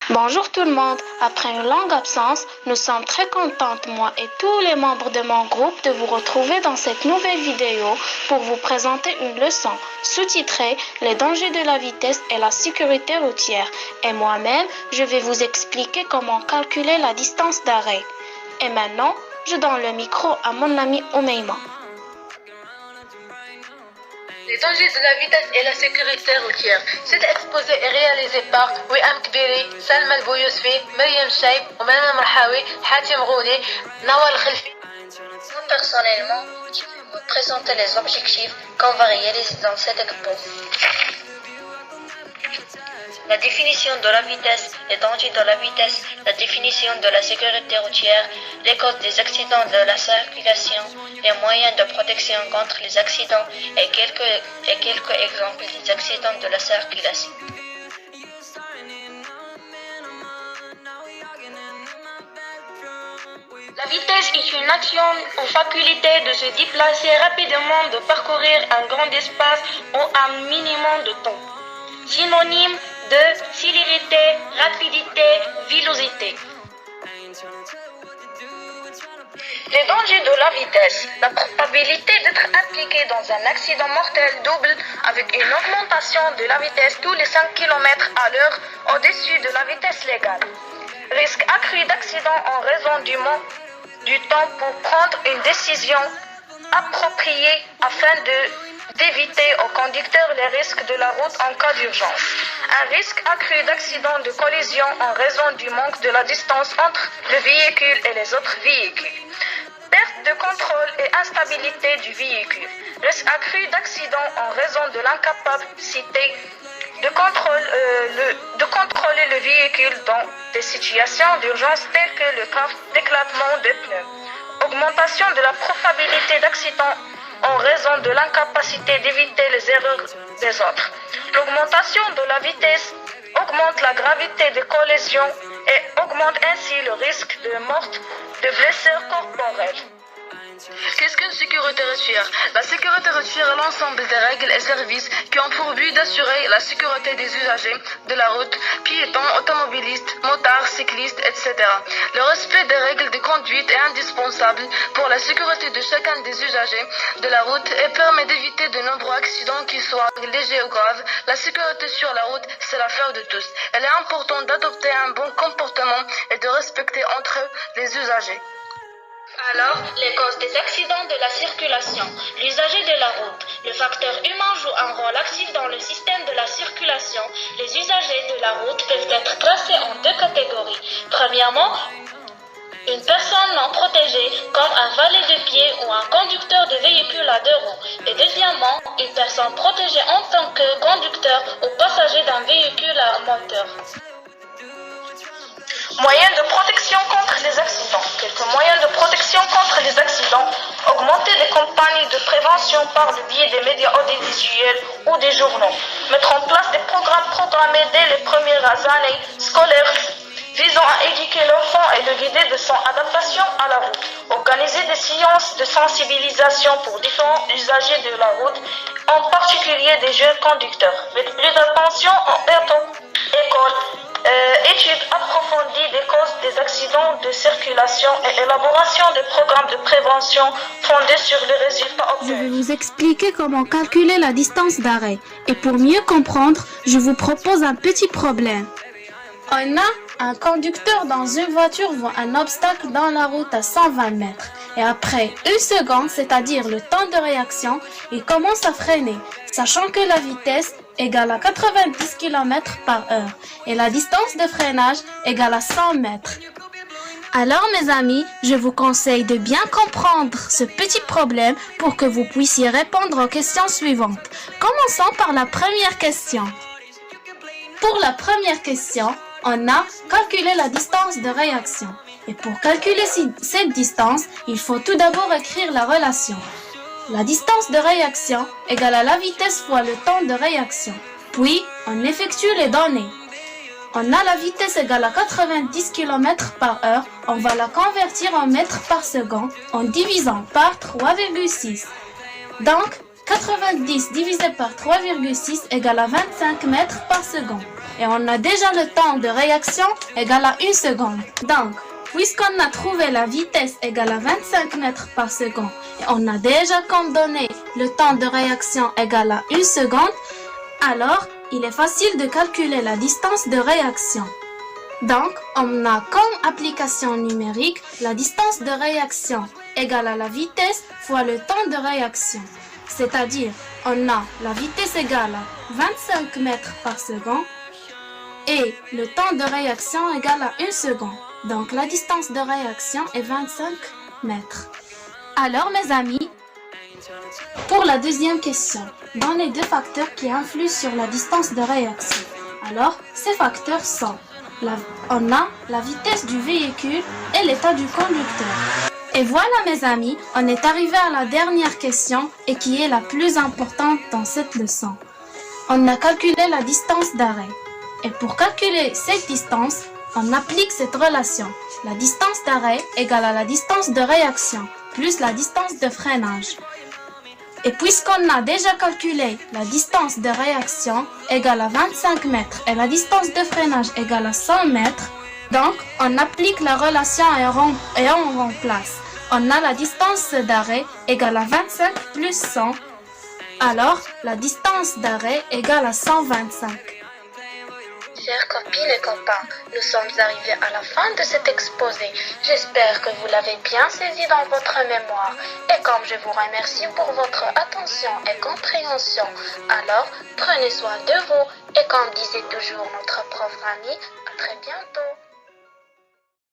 Bonjour tout le monde. Après une longue absence, nous sommes très contentes, moi et tous les membres de mon groupe, de vous retrouver dans cette nouvelle vidéo pour vous présenter une leçon sous-titrée Les dangers de la vitesse et la sécurité routière. Et moi-même, je vais vous expliquer comment calculer la distance d'arrêt. Et maintenant, je donne le micro à mon ami Oumeima. Les dangers de la vitesse et la sécurité routière. Cet exposé est réalisé par Wiham Kbiri, Salma El-Bouyosfi, Maryam Shaib, Oumama Marhawi, Hatim Roudi, Nawal Khelfi. Personnellement, je vais vous présenter les objectifs qu'on va réaliser dans cet exposé. La définition de la vitesse, les dangers de la vitesse, la définition de la sécurité routière, les causes des accidents de la circulation, les moyens de protection contre les accidents et quelques exemples des accidents de la circulation. La vitesse est une action ou faculté de se déplacer rapidement, de parcourir un grand espace en un minimum de temps. Synonyme de célérité, rapidité, vélocité. Les dangers de la vitesse. La probabilité d'être impliqué dans un accident mortel double avec une augmentation de la vitesse tous les 5 km à l'heure au-dessus de la vitesse légale. Risque accru d'accident en raison du manque du temps pour prendre une décision appropriée afin d'éviter aux conducteurs les risques de la route en cas d'urgence. Un risque accru d'accident de collision en raison du manque de la distance entre le véhicule et les autres véhicules. Perte de contrôle et instabilité du véhicule. Risque accru d'accident en raison de l'incapacité de contrôler le véhicule dans des situations d'urgence telles que le cas d'éclatement des pneus. Augmentation de la probabilité d'accident en raison de l'incapacité d'éviter les erreurs des autres. L'augmentation de la vitesse augmente la gravité des collisions et augmente ainsi le risque de mort, de blessures corporelles. Qu'est-ce qu'une sécurité routière? La sécurité routière est l'ensemble des règles et services qui ont pour but d'assurer la sécurité des usagers de la route, piétons, automobilistes, motards, cyclistes, etc. Le respect des règles de conduite est indispensable pour la sécurité de chacun des usagers de la route et permet d'éviter de nombreux accidents qui soient légers ou graves. La sécurité sur la route, c'est l'affaire de tous. Il est important d'adopter un bon comportement et de respecter entre eux les usagers. Alors, les causes des accidents de la circulation. L'usager de la route. Le facteur humain joue un rôle actif dans le système de la circulation. Les usagers de la route peuvent être classés en deux catégories. Premièrement, une personne non protégée, comme un valet de pied ou un conducteur de véhicule à deux roues. Et deuxièmement, une personne protégée en tant que conducteur ou passager d'un véhicule à moteur. Moyens de protection contre les accidents. Quelques moyens de protection contre les accidents. Augmenter les campagnes de prévention par le biais des médias audiovisuels ou des journaux. Mettre en place des programmes programmés dès les premières années scolaires visant à éduquer l'enfant et le guider de son adaptation à la route. Organiser des séances de sensibilisation pour différents usagers de la route, en particulier des jeunes conducteurs. Mettre plus d'attention en école. Études approfondies des causes des accidents de circulation et élaboration de programmes de prévention fondés sur les résultats Je obtenus. vais vous expliquer comment calculer la distance d'arrêt. Et pour mieux comprendre, je vous propose un petit problème. On a un conducteur dans une voiture voit un obstacle dans la route à 120 mètres. Et après une seconde, c'est-à-dire le temps de réaction, il commence à freiner, sachant que la vitesse égale à 90 km par heure et la distance de freinage égale à 100 mètres. Alors mes amis, je vous conseille de bien comprendre ce petit problème pour que vous puissiez répondre aux questions suivantes. Commençons par la première question. Pour la première question, on a calculé la distance de réaction. Et pour calculer cette distance, il faut tout d'abord écrire la relation. La distance de réaction égale à la vitesse fois le temps de réaction. Puis, on effectue les données. On a la vitesse égale à 90 km par heure. On va la convertir en mètres par seconde en divisant par 3,6. Donc, 90 divisé par 3,6 égale à 25 mètres par seconde. Et on a déjà le temps de réaction égal à 1 seconde. Donc, puisqu'on a trouvé la vitesse égale à 25 mètres par seconde et on a déjà comme donné le temps de réaction égal à 1 seconde, alors il est facile de calculer la distance de réaction. Donc, on a comme application numérique la distance de réaction égale à la vitesse fois le temps de réaction. C'est-à-dire, on a la vitesse égale à 25 mètres par seconde et le temps de réaction égale à 1 seconde. Donc, la distance de réaction est 25 mètres. Alors, mes amis, pour la deuxième question, dans les deux facteurs qui influent sur la distance de réaction. Alors, ces facteurs sont, on a la vitesse du véhicule et l'état du conducteur. Et voilà, mes amis, on est arrivé à la dernière question et qui est la plus importante dans cette leçon. On a calculé la distance d'arrêt. Et pour calculer cette distance, on applique cette relation. La distance d'arrêt égale à la distance de réaction plus la distance de freinage. Et puisqu'on a déjà calculé la distance de réaction égale à 25 mètres et la distance de freinage égale à 100 mètres, donc on applique la relation et on remplace. On a la distance d'arrêt égale à 25 plus 100, alors la distance d'arrêt égale à 125. Chers copines et copains, nous sommes arrivés à la fin de cet exposé. J'espère que vous l'avez bien saisi dans votre mémoire. Et comme je vous remercie pour votre attention et compréhension, alors prenez soin de vous et comme disait toujours notre prof Rami, à très bientôt.